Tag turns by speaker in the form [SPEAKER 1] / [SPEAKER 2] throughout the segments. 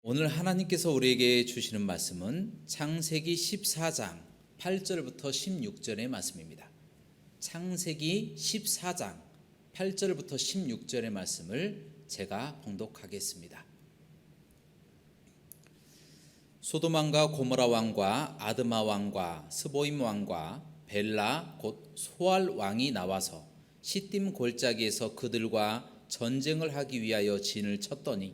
[SPEAKER 1] 오늘 하나님께서 우리에게 주시는 말씀은 창세기 14장 8절부터 16절의 말씀입니다. 창세기 14장 8절부터 16절의 말씀을 제가 봉독하겠습니다. 소돔 왕과 고모라 왕과 아드마 왕과 스보임 왕과 벨라 곧 소알 왕이 나와서 시딤 골짜기에서 그들과 전쟁을 하기 위하여 진을 쳤더니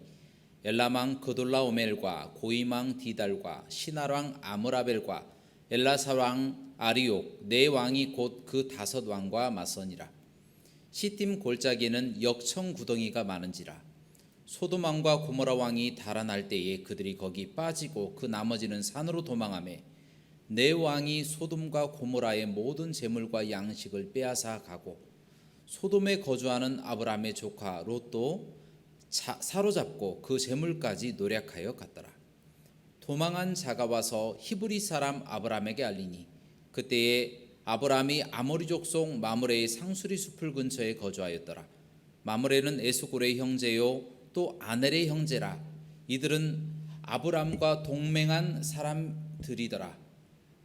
[SPEAKER 1] 엘람 왕 그돌라오멜과 고임 왕 디달과 시날 왕 아므라벨과 엘라사 왕 아리옥 네 왕이 곧 그 다섯 왕과 맞서니라. 시딤 골짜기에는 역청 구덩이가 많은지라. 소돔 왕과 고모라 왕이 달아날 때에 그들이 거기 빠지고 그 나머지는 산으로 도망하매 네 왕이 소돔과 고모라의 모든 재물과 양식을 빼앗아 가고 소돔에 거주하는 아브람의 조카 롯도 사로잡고 그 재물까지 노략하여 갔더라. 도망한 자가 와서 히브리 사람 아브람에게 알리니 그때에 아브람이 아모리 족속 마므레의 상수리 숲을 근처에 거주하였더라. 마므레는 에스골의 형제요 또 아넬의 형제라. 이들은 아브람과 동맹한 사람들이더라.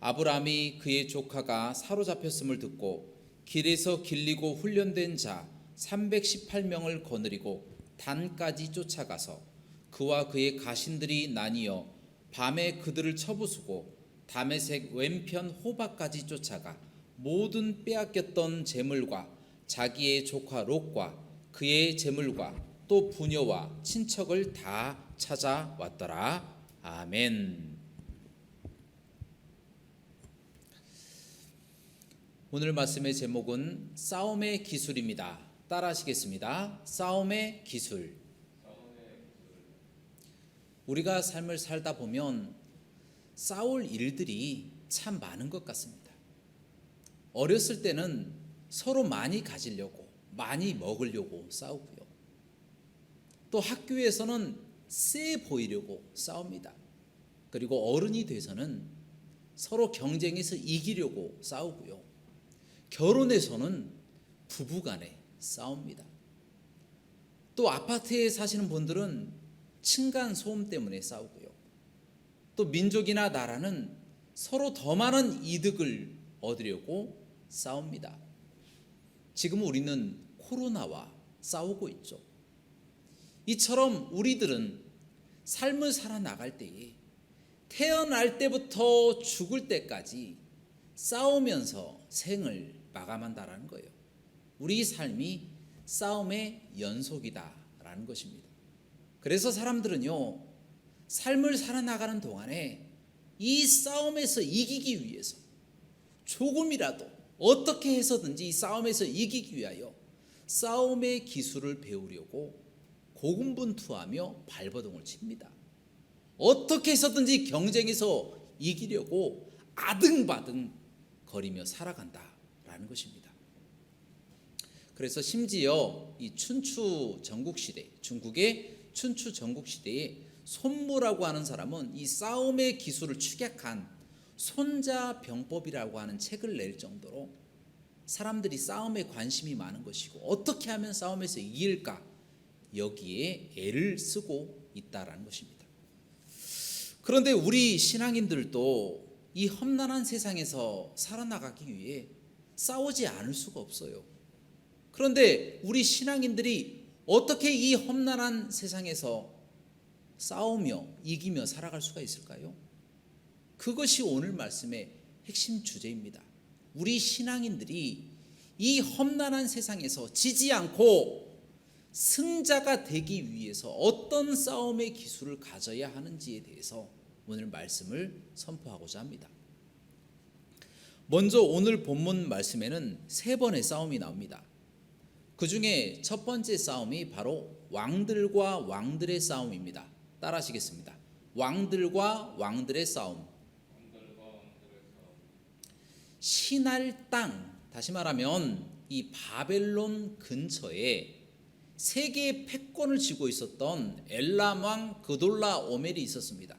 [SPEAKER 1] 아브람이 그의 조카가 사로잡혔음을 듣고 길에서 길리고 훈련된 자 318명을 거느리고 단까지 쫓아가서 그와 그의 가신들이 나뉘어 밤에 그들을 쳐부수고 다메섹 왼편 호바까지 쫓아가 모든 빼앗겼던 재물과 자기의 조카 롯과 그의 재물과 또 부녀와 친척을 다 찾아왔더라. 아멘. 오늘 말씀의 제목은 싸움의 기술입니다. 따라하시겠습니다. 싸움의 기술. 우리가 삶을 살다 보면 싸울 일들이 참 많은 것 같습니다. 어렸을 때는 서로 많이 가지려고, 많이 먹으려고 싸우고요. 또 학교에서는 세 보이려고 싸웁니다. 그리고 어른이 돼서는 서로 경쟁해서 이기려고 싸우고요. 결혼해서는 부부간에 싸웁니다. 또 아파트에 사시는 분들은 층간 소음 때문에 싸우고요. 또 민족이나 나라는 서로 더 많은 이득을 얻으려고 싸웁니다. 지금 우리는 코로나와 싸우고 있죠. 이처럼 우리들은 삶을 살아나갈 때에 태어날 때부터 죽을 때까지 싸우면서 생을 마감한다라는 거예요. 우리 삶이 싸움의 연속이다라는 것입니다. 그래서 사람들은요, 삶을 살아나가는 동안에 이 싸움에서 이기기 위해서 조금이라도 어떻게 해서든지 이 싸움에서 이기기 위하여 싸움의 기술을 배우려고 고군분투하며 발버둥을 칩니다. 어떻게 해서든지 경쟁에서 이기려고 아등바등 거리며 살아간다라는 것입니다. 그래서 심지어 이 춘추 전국시대, 중국의 춘추 전국시대에 손무라고 하는 사람은 이 싸움의 기술을 축약한 손자병법이라고 하는 책을 낼 정도로 사람들이 싸움에 관심이 많은 것이고 어떻게 하면 싸움에서 이길까 여기에 애를 쓰고 있다라는 것입니다. 그런데 우리 신앙인들도 이 험난한 세상에서 살아나가기 위해 싸우지 않을 수가 없어요. 그런데 우리 신앙인들이 어떻게 이 험난한 세상에서 싸우며 이기며 살아갈 수가 있을까요? 그것이 오늘 말씀의 핵심 주제입니다. 우리 신앙인들이 이 험난한 세상에서 지지 않고 승자가 되기 위해서 어떤 싸움의 기술을 가져야 하는지에 대해서 오늘 말씀을 선포하고자 합니다. 먼저 오늘 본문 말씀에는 세 번의 싸움이 나옵니다. 그 중에 첫 번째 싸움이 바로 왕들과 왕들의 싸움입니다. 따라하시겠습니다. 왕들과 왕들의 싸움. 시날 땅, 다시 말하면 이 바벨론 근처에 세계의 패권을 쥐고 있었던 엘람 왕 그돌라오멜이 있었습니다.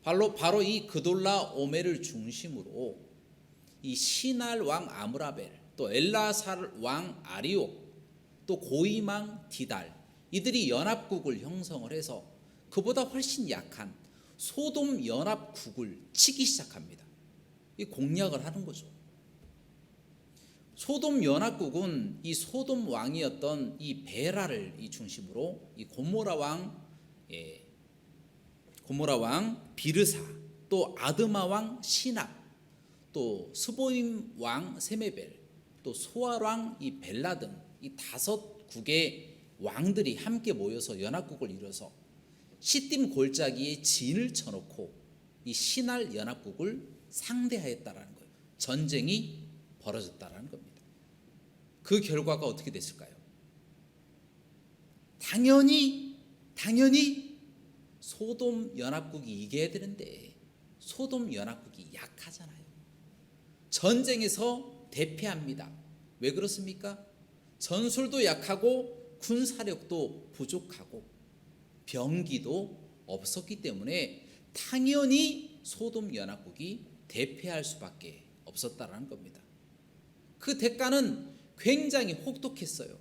[SPEAKER 1] 바로 이 그돌라오멜을 중심으로 이 시날 왕 아므라벨, 또 엘라살 왕 아리옥, 또 고이망 디달, 이들이 연합국을 형성을 해서 그보다 훨씬 약한 소돔 연합국을 치기 시작합니다. 이 공략을 하는 거죠. 소돔 연합국은 이 소돔 왕이었던 이 베라를 이 중심으로 이 고모라 왕 비르사, 또 아드마 왕 시납, 또 스보임 왕 세메벨, 또 소알 왕 이 벨라 등 이 5국의 왕들이 함께 모여서 연합국을 이뤄서 시딤 골짜기에 진을 쳐놓고 이 신할 연합국을 상대하였다라는 거예요. 전쟁이 벌어졌다라는 겁니다. 그 결과가 어떻게 됐을까요? 당연히 소돔 연합국이 이겨야 되는데 소돔 연합국이 약하잖아요. 전쟁에서 대패합니다. 왜 그렇습니까? 전술도 약하고 군사력도 부족하고 병기도 없었기 때문에 당연히 소돔 연합국이 대패할 수밖에 없었다라는 겁니다. 그 대가는 굉장히 혹독했어요.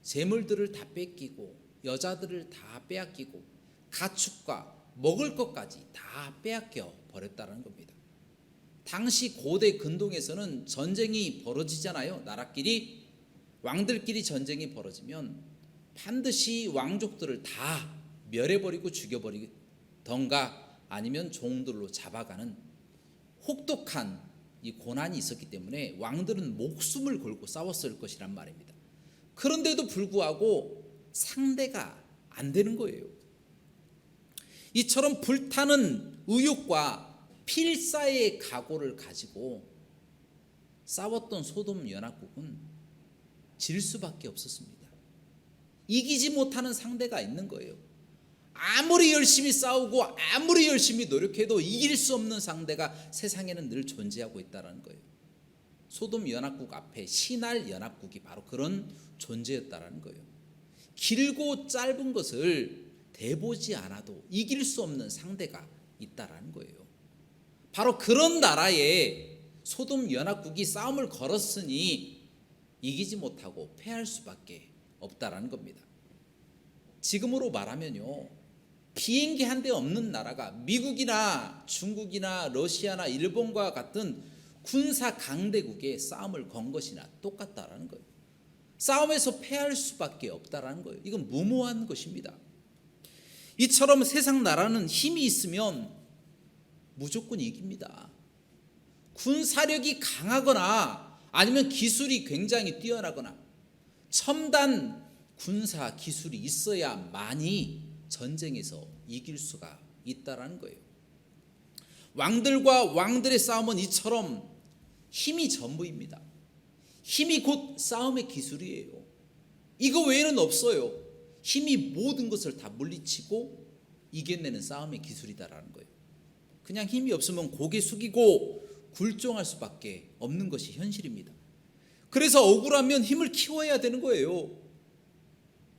[SPEAKER 1] 재물들을 다 뺏기고 여자들을 다 빼앗기고 가축과 먹을 것까지 다 빼앗겨 버렸다는 겁니다. 당시 고대 근동에서는 전쟁이 벌어지잖아요. 나라끼리, 왕들끼리 전쟁이 벌어지면 반드시 왕족들을 다 멸해버리고 죽여버리던가 아니면 종들로 잡아가는 혹독한 이 고난이 있었기 때문에 왕들은 목숨을 걸고 싸웠을 것이란 말입니다. 그런데도 불구하고 상대가 안 되는 거예요. 이처럼 불타는 의욕과 필사의 각오를 가지고 싸웠던 소돔 연합국은 질 수밖에 없었습니다. 이기지 못하는 상대가 있는 거예요. 아무리 열심히 싸우고 아무리 열심히 노력해도 이길 수 없는 상대가 세상에는 늘 존재하고 있다는 거예요. 소돔 연합국 앞에 신할 연합국이 바로 그런 존재였다는 거예요. 길고 짧은 것을 대보지 않아도 이길 수 없는 상대가 있다는 거예요. 바로 그런 나라에 소돔 연합국이 싸움을 걸었으니 이기지 못하고 패할 수밖에 없다라는 겁니다. 지금으로 말하면요, 비행기 한 대 없는 나라가 미국이나 중국이나 러시아나 일본과 같은 군사 강대국의 싸움을 건 것이나 똑같다라는 거예요. 싸움에서 패할 수밖에 없다라는 거예요. 이건 무모한 것입니다. 이처럼 세상 나라는 힘이 있으면 무조건 이깁니다. 군사력이 강하거나 아니면 기술이 굉장히 뛰어나거나 첨단 군사 기술이 있어야만이 전쟁에서 이길 수가 있다라는 거예요. 왕들과 왕들의 싸움은 이처럼 힘이 전부입니다. 힘이 곧 싸움의 기술이에요. 이거 외에는 없어요. 힘이 모든 것을 다 물리치고 이겨내는 싸움의 기술이다라는 거예요. 그냥 힘이 없으면 고개 숙이고 굴종할 수밖에 없는 것이 현실입니다. 그래서 억울하면 힘을 키워야 되는 거예요.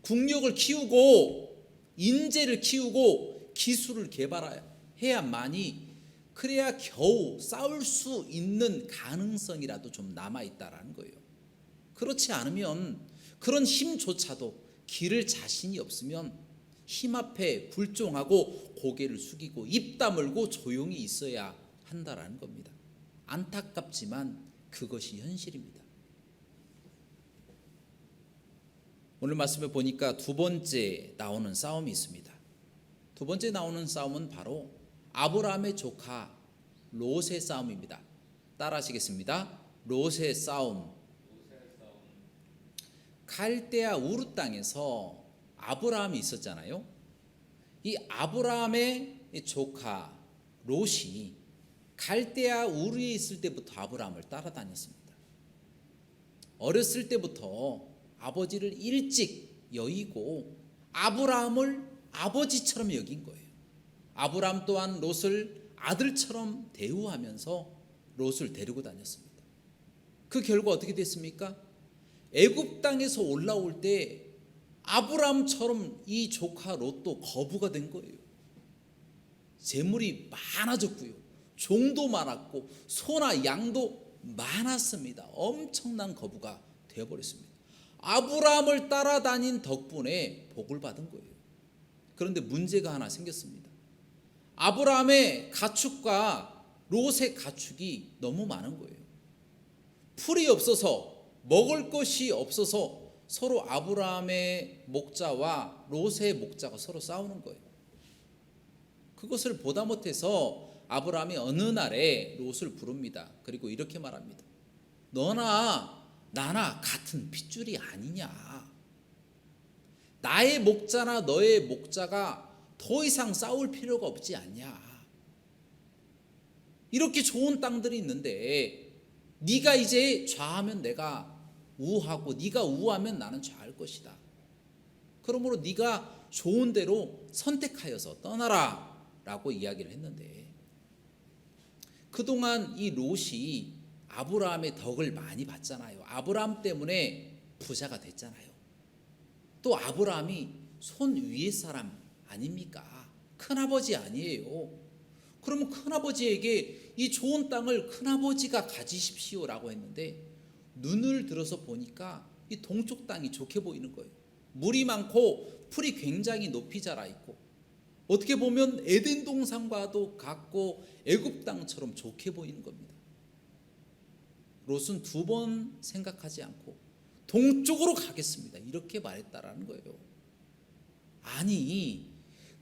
[SPEAKER 1] 국력을 키우고 인재를 키우고 기술을 개발해야만이, 그래야 겨우 싸울 수 있는 가능성이라도 좀 남아있다라는 거예요. 그렇지 않으면 그런 힘조차도 기를 자신이 없으면 힘 앞에 굴종하고 고개를 숙이고 입 다물고 조용히 있어야 한다라는 겁니다. 안타깝지만 그것이 현실입니다. 오늘 말씀에 보니까 두 번째 나오는 싸움이 있습니다. 두 번째 나오는 싸움은 바로 아브라함의 조카 롯의 싸움입니다. 따라하시겠습니다. 롯의 싸움. 갈대아 우르 땅에서 아브라함이 있었잖아요. 이 아브라함의 조카 롯이 갈대아 우르에 있을 때부터 아브라함을 따라다녔습니다. 어렸을 때부터 아버지를 일찍 여의고 아브라함을 아버지처럼 여긴 거예요. 아브라함 또한 롯을 아들처럼 대우하면서 롯을 데리고 다녔습니다. 그 결과 어떻게 됐습니까? 애굽 땅에서 올라올 때 아브라함처럼 이 조카 롯도 거부가 된 거예요. 재물이 많아졌고요, 종도 많았고 소나 양도 많았습니다. 엄청난 거부가 되어버렸습니다. 아브라함을 따라다닌 덕분에 복을 받은 거예요. 그런데 문제가 하나 생겼습니다. 아브라함의 가축과 롯의 가축이 너무 많은 거예요. 풀이 없어서, 먹을 것이 없어서 서로 아브라함의 목자와 롯의 목자가 서로 싸우는 거예요. 그것을 보다 못해서 아브라함이 어느 날에 롯을 부릅니다. 그리고 이렇게 말합니다. 너나 나나 같은 핏줄이 아니냐. 나의 목자나 너의 목자가 더 이상 싸울 필요가 없지 않냐. 이렇게 좋은 땅들이 있는데 네가 이제 좌하면 내가 우하고 네가 우하면 나는 좌할 것이다. 그러므로 네가 좋은 대로 선택하여서 떠나라 라고 이야기를 했는데, 그동안 이 롯이 아브라함의 덕을 많이 봤잖아요. 아브라함 때문에 부자가 됐잖아요. 또 아브라함이 손 위의 사람 아닙니까? 큰아버지 아니에요. 그러면 큰아버지에게 이 좋은 땅을 큰아버지가 가지십시오라고 했는데, 눈을 들어서 보니까 이 동쪽 땅이 좋게 보이는 거예요. 물이 많고 풀이 굉장히 높이 자라 있고, 어떻게 보면 에덴 동산과도 같고 애굽 땅처럼 좋게 보이는 겁니다. 롯은 두 번 생각하지 않고 동쪽으로 가겠습니다 이렇게 말했다라는 거예요. 아니,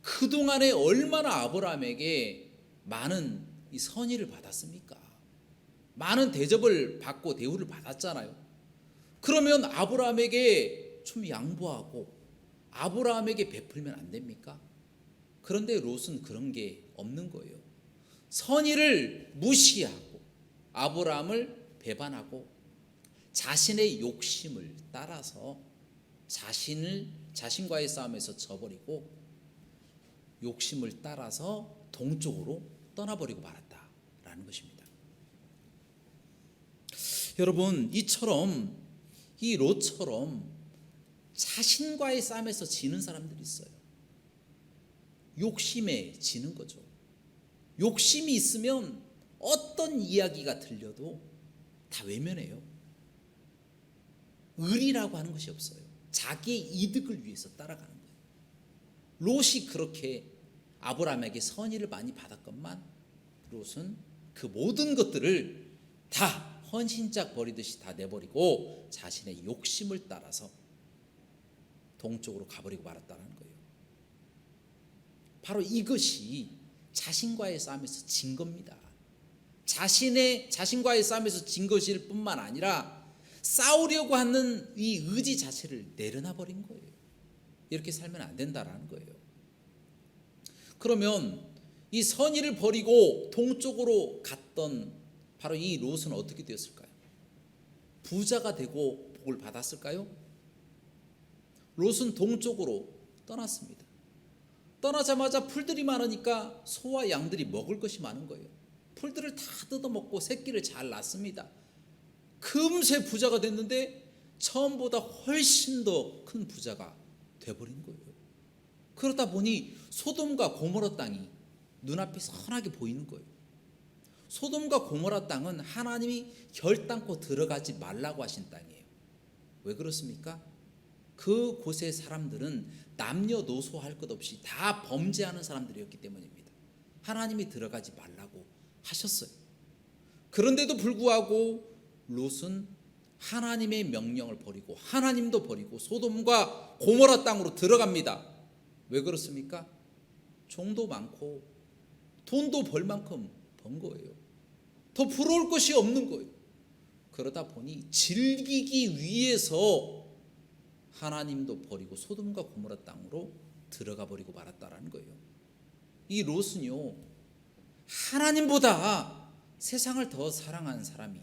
[SPEAKER 1] 그동안에 얼마나 아브라함에게 많은 이 선의를 받았습니까? 많은 대접을 받고 대우를 받았잖아요. 그러면 아브라함에게 좀 양보하고 아브라함에게 베풀면 안 됩니까? 그런데 롯은 그런 게 없는 거예요. 선의를 무시하고 아브라함을 배반하고 자신의 욕심을 따라서 자신과의 싸움에서 져버리고 욕심을 따라서 동쪽으로 떠나버리고 말았다라는 것입니다. 여러분, 이 롯처럼 자신과의 싸움에서 지는 사람들이 있어요. 욕심에 지는 거죠. 욕심이 있으면 어떤 이야기가 들려도 다 외면해요. 의리라고 하는 것이 없어요. 자기의 이득을 위해서 따라가는 거예요. 롯이 그렇게 아브라함에게 선의를 많이 받았건만 롯은 그 모든 것들을 다 헌신짝 버리듯이 다 내버리고 자신의 욕심을 따라서 동쪽으로 가버리고 말았다는 거예요. 바로 이것이 자신과의 싸움에서 진 겁니다. 자신과의 싸움에서 진 것일 뿐만 아니라 싸우려고 하는 이 의지 자체를 내려놔 버린 거예요. 이렇게 살면 안 된다라는 거예요. 그러면 이 선의를 버리고 동쪽으로 갔던 바로 이 롯은 어떻게 되었을까요? 부자가 되고 복을 받았을까요? 롯은 동쪽으로 떠났습니다. 떠나자마자 풀들이 많으니까 소와 양들이 먹을 것이 많은 거예요. 풀들을 다 뜯어먹고 새끼를 잘 낳습니다. 금세 부자가 됐는데 처음보다 훨씬 더 큰 부자가 돼버린 거예요. 그러다 보니 소돔과 고모라 땅이 눈앞에 선하게 보이는 거예요. 소돔과 고모라 땅은 하나님이 결단코 들어가지 말라고 하신 땅이에요. 왜 그렇습니까? 그 곳의 사람들은 남녀노소 할 것 없이 다 범죄하는 사람들이었기 때문입니다. 하나님이 들어가지 말라고 하셨어요. 그런데도 불구하고 롯은 하나님의 명령을 버리고 하나님도 버리고 소돔과 고모라 땅으로 들어갑니다. 왜 그렇습니까? 종도 많고 돈도 벌 만큼 번 거예요. 더 부러울 것이 없는 거예요. 그러다 보니 즐기기 위해서 하나님도 버리고 소돔과 고모라 땅으로 들어가 버리고 말았다라는 거예요. 이 롯은요, 하나님보다 세상을 더 사랑하는 사람이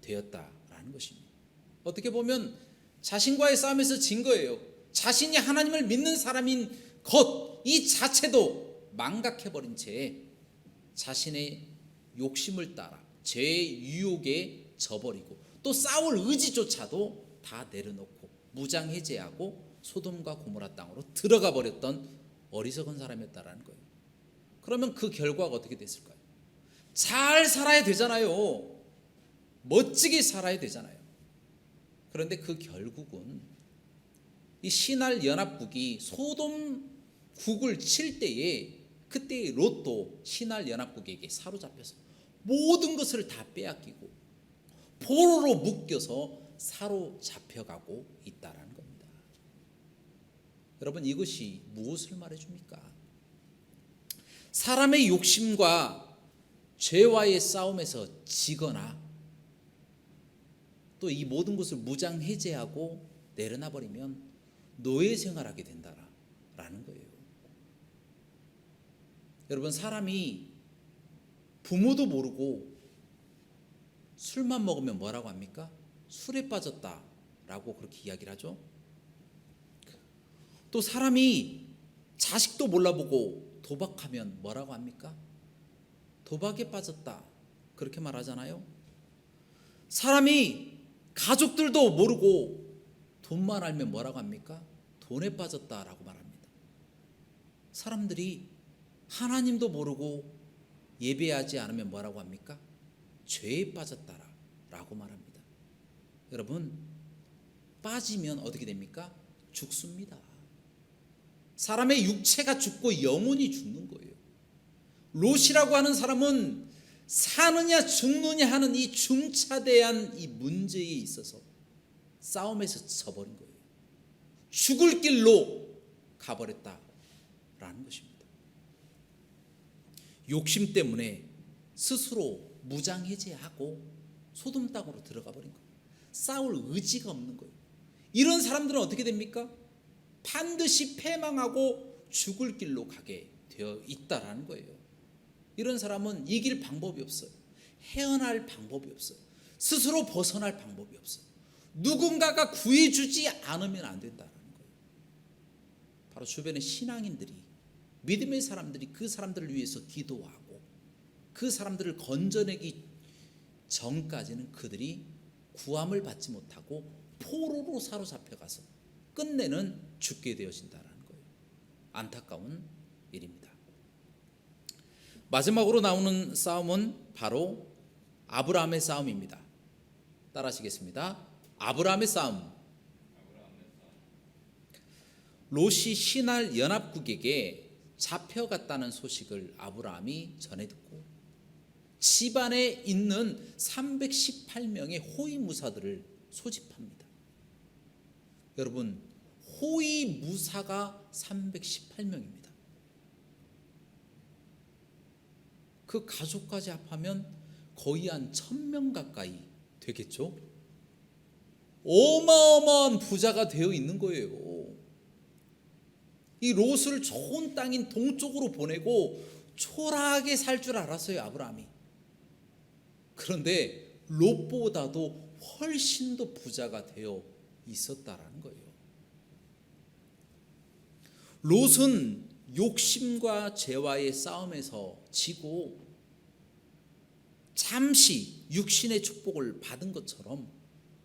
[SPEAKER 1] 되었다라는 것입니다. 어떻게 보면 자신과의 싸움에서 진 거예요. 자신이 하나님을 믿는 사람인 것 이 자체도 망각해버린 채 자신의 욕심을 따라 죄의 유혹에 져버리고 또 싸울 의지조차도 다 내려놓고 무장해제하고 소돔과 고모라 땅으로 들어가 버렸던 어리석은 사람이었다라는 거예요. 그러면 그 결과가 어떻게 됐을까요? 잘 살아야 되잖아요. 멋지게 살아야 되잖아요. 그런데 그 결국은 이 신할 연합국이 소돔국을 칠 때에 그때 롯도 신할 연합국에게 사로잡혀서 모든 것을 다 빼앗기고 포로로 묶여서 사로잡혀가고 있다라는 겁니다. 여러분, 이것이 무엇을 말해줍니까? 사람의 욕심과 죄와의 싸움에서 지거나 또 이 모든 것을 무장해제하고 내려놔 버리면 노예 생활하게 된다라는 거예요. 여러분, 사람이 부모도 모르고 술만 먹으면 뭐라고 합니까? 술에 빠졌다라고 그렇게 이야기를 하죠. 또 사람이 자식도 몰라보고 도박하면 뭐라고 합니까? 도박에 빠졌다 그렇게 말하잖아요. 사람이 가족들도 모르고 돈만 알면 뭐라고 합니까? 돈에 빠졌다라고 말합니다. 사람들이 하나님도 모르고 예배하지 않으면 뭐라고 합니까? 죄에 빠졌다라고 말합니다. 여러분, 빠지면 어떻게 됩니까? 죽습니다. 사람의 육체가 죽고 영혼이 죽는 거예요. 롯이라고 하는 사람은 사느냐 죽느냐 하는 이 중차대한 이 문제에 있어서 싸움에서 져버린 거예요. 죽을 길로 가버렸다라는 것입니다. 욕심 때문에 스스로 무장해제하고 소돔 땅으로 들어가 버린 거예요. 싸울 의지가 없는 거예요. 이런 사람들은 어떻게 됩니까? 반드시 패망하고 죽을 길로 가게 되어 있다라는 거예요. 이런 사람은 이길 방법이 없어요. 헤어날 방법이 없어요. 스스로 벗어날 방법이 없어요. 누군가가 구해주지 않으면 안 된다는 거예요. 바로 주변의 신앙인들이, 믿음의 사람들이 그 사람들을 위해서 기도하고 그 사람들을 건져내기 전까지는 그들이 구함을 받지 못하고 포로로 사로잡혀가서 끝내는 죽게 되어진다는 거예요. 안타까운 일입니다. 마지막으로 나오는 싸움은 바로 아브라함의 싸움입니다. 따라하시겠습니다. 아브라함의 싸움. 롯이 신할 연합국에게 잡혀갔다는 소식을 아브라함이 전해 듣고 집안에 있는 318명의 호위무사들을 소집합니다. 여러분, 호위무사가 318명입니다. 그 가족까지 합하면 거의 한 1000명 가까이 되겠죠. 어마어마한 부자가 되어 있는 거예요. 이 롯을 좋은 땅인 동쪽으로 보내고 초라하게 살 줄 알았어요, 아브라함이. 그런데 롯보다도 훨씬 더 부자가 되어 있었다라는 거예요. 롯은 욕심과 죄와의 싸움에서 지고 잠시 육신의 축복을 받은 것처럼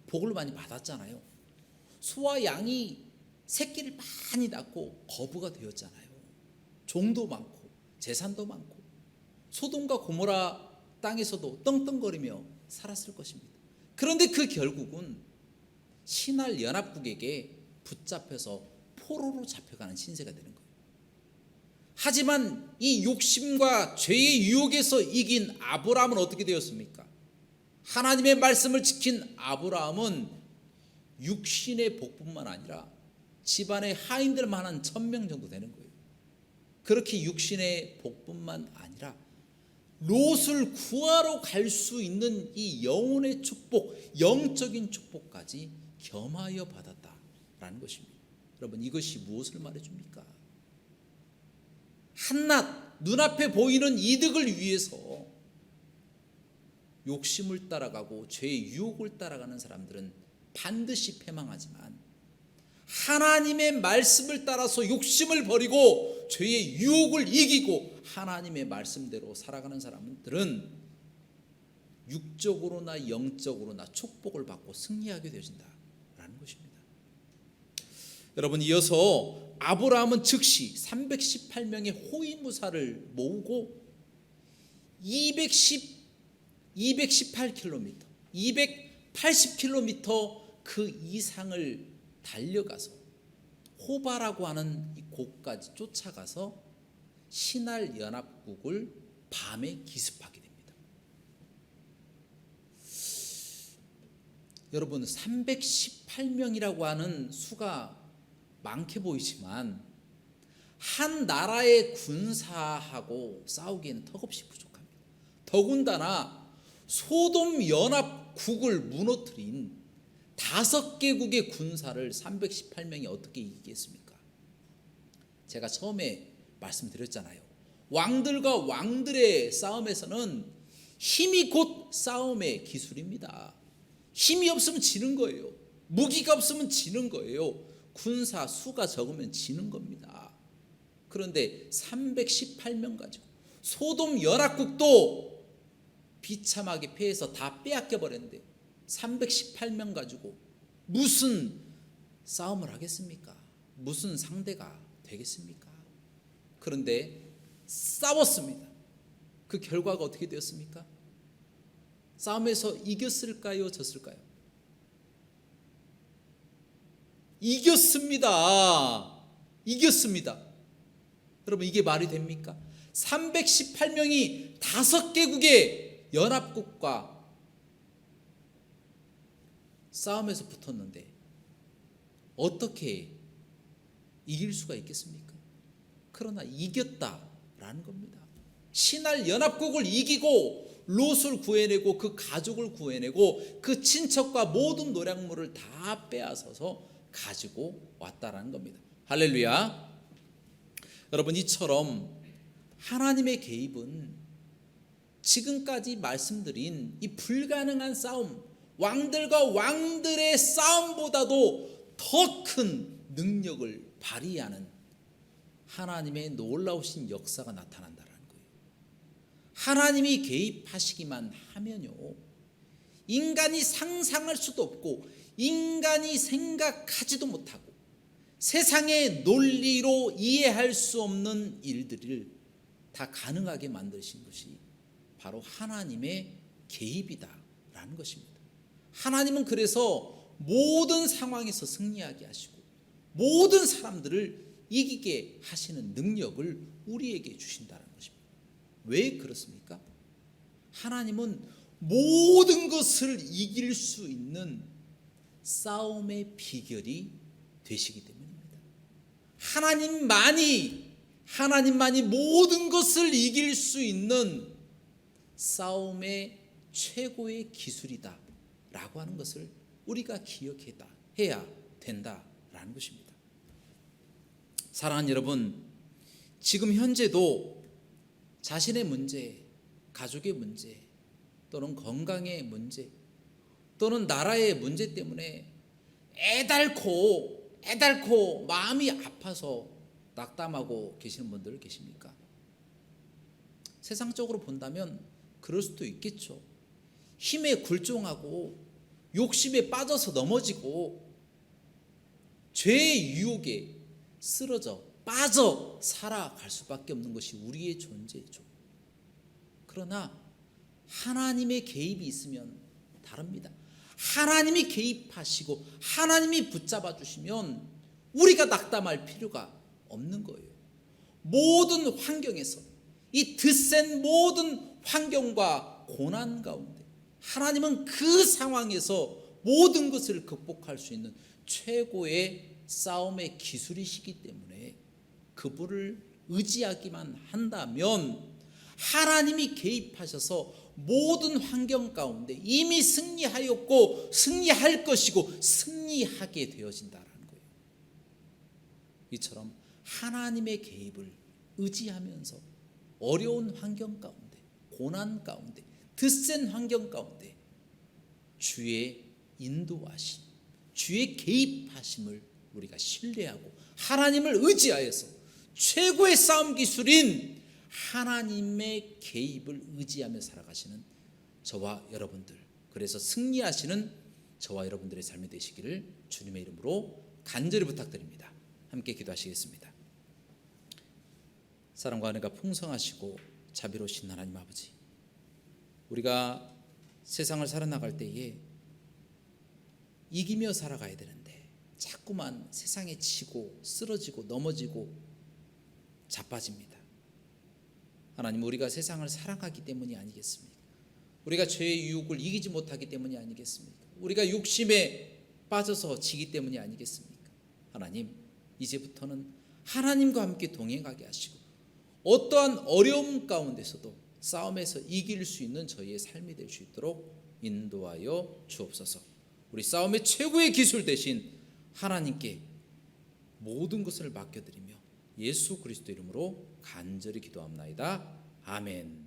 [SPEAKER 1] 복을 많이 받았잖아요. 소와 양이 새끼를 많이 낳고 거부가 되었잖아요. 종도 많고 재산도 많고 소돔과 고모라 땅에서도 떵떵거리며 살았을 것입니다. 그런데 그 결국은 신할 연합국에게 붙잡혀서 포로로 잡혀가는 신세가 되는 거예요. 하지만 이 욕심과 죄의 유혹에서 이긴 아브라함은 어떻게 되었습니까? 하나님의 말씀을 지킨 아브라함은 육신의 복뿐만 아니라 집안의 하인들만 한 1000명 정도 되는 거예요. 그렇게 육신의 복뿐만 아니라 롯을 구하러 갈 수 있는 이 영혼의 축복, 영적인 축복까지 겸하여 받았다라는 것입니다. 여러분, 이것이 무엇을 말해줍니까? 한낱 눈앞에 보이는 이득을 위해서 욕심을 따라가고 죄의 유혹을 따라가는 사람들은 반드시 패망하지만 하나님의 말씀을 따라서 욕심을 버리고 죄의 유혹을 이기고 하나님의 말씀대로 살아가는 사람들은 육적으로나 영적으로나 축복을 받고 승리하게 되어진다라는 것입니다. 여러분, 이어서 아브라함은 즉시 318명의 호위무사를 모으고 218km, 280km 그 이상을 달려가서 호바라고 하는 이 곳까지 쫓아가서 신할 연합국을 밤에 기습하게 됩니다. 여러분, 318명이라고 하는 수가 많게 보이지만 한 나라의 군사하고 싸우기에는 턱없이 부족합니다. 더군다나 소돔 연합국을 무너뜨린 5개국의 군사를 318명이 어떻게 이기겠습니까? 제가 처음에 말씀드렸잖아요. 왕들과 왕들의 싸움에서는 힘이 곧 싸움의 기술입니다. 힘이 없으면 지는 거예요. 무기가 없으면 지는 거예요. 군사 수가 적으면 지는 겁니다. 그런데 318명 가지고 소돔 연합국도 비참하게 패해서 다 빼앗겨 버렸는데 318명 가지고 무슨 싸움을 하겠습니까? 무슨 상대가 되겠습니까? 그런데 싸웠습니다. 그 결과가 어떻게 되었습니까? 싸움에서 이겼을까요? 졌을까요? 이겼습니다. 이겼습니다. 여러분, 이게 말이 됩니까? 318명이 5개국의 연합국과 싸움에서 붙었는데 어떻게 이길 수가 있겠습니까? 그러나 이겼다라는 겁니다. 신할 연합국을 이기고 롯을 구해내고 그 가족을 구해내고 그 친척과 모든 노략물을 다 빼앗아서 가지고 왔다라는 겁니다. 할렐루야. 여러분, 이처럼 하나님의 개입은 지금까지 말씀드린 이 불가능한 싸움, 왕들과 왕들의 싸움보다도 더 큰 능력을 발휘하는 하나님의 놀라우신 역사가 나타난다는 거예요. 하나님이 개입하시기만 하면요, 인간이 상상할 수도 없고 인간이 생각하지도 못하고 세상의 논리로 이해할 수 없는 일들을 다 가능하게 만드신 것이 바로 하나님의 개입이다라는 것입니다. 하나님은 그래서 모든 상황에서 승리하게 하시고 모든 사람들을 이기게 하시는 능력을 우리에게 주신다는 것입니다. 왜 그렇습니까? 하나님은 모든 것을 이길 수 있는 싸움의 비결이 되시기 때문입니다. 하나님만이 모든 것을 이길 수 있는 싸움의 최고의 기술이다 라고 하는 것을 우리가 기억해야 된다라는 것입니다. 사랑하는 여러분, 지금 현재도 자신의 문제, 가족의 문제, 또는 건강의 문제, 또는 나라의 문제 때문에 애달코 마음이 아파서 낙담하고 계시는 분들 계십니까? 세상적으로 본다면 그럴 수도 있겠죠. 힘에 굴종하고 욕심에 빠져서 넘어지고 죄의 유혹에 빠져 살아갈 수밖에 없는 것이 우리의 존재죠. 그러나 하나님의 개입이 있으면 다릅니다. 하나님이 개입하시고 하나님이 붙잡아 주시면 우리가 낙담할 필요가 없는 거예요. 모든 환경에서, 이 드센 모든 환경과 고난 가운데 하나님은 그 상황에서 모든 것을 극복할 수 있는 최고의 싸움의 기술이시기 때문에 그분을 의지하기만 한다면 하나님이 개입하셔서 모든 환경 가운데 이미 승리하였고 승리할 것이고 승리하게 되어진다는 거예요. 이처럼 하나님의 개입을 의지하면서 어려운 환경 가운데, 고난 가운데, 드센 환경 가운데 주의 인도하심, 주의 개입하심을 우리가 신뢰하고 하나님을 의지하여서 최고의 싸움 기술인 하나님의 개입을 의지하며 살아가시는 저와 여러분들, 그래서 승리하시는 저와 여러분들의 삶이 되시기를 주님의 이름으로 간절히 부탁드립니다. 함께 기도하시겠습니다. 사랑과 은혜가 풍성하시고 자비로우신 하나님 아버지, 우리가 세상을 살아나갈 때에 이기며 살아가야 되는데 자꾸만 세상에 치고 쓰러지고 넘어지고 자빠집니다. 하나님, 우리가 세상을 사랑하기 때문이 아니겠습니까? 우리가 죄의 유혹을 이기지 못하기 때문이 아니겠습니까? 우리가 욕심에 빠져서 지기 때문이 아니겠습니까? 하나님, 이제부터는 하나님과 함께 동행하게 하시고 어떠한 어려움 가운데서도 싸움에서 이길 수 있는 저희의 삶이 될 수 있도록 인도하여 주옵소서. 우리 싸움의 최고의 기술 대신 하나님께 모든 것을 맡겨드리며 예수 그리스도 이름으로 간절히 기도합나이다. 아멘.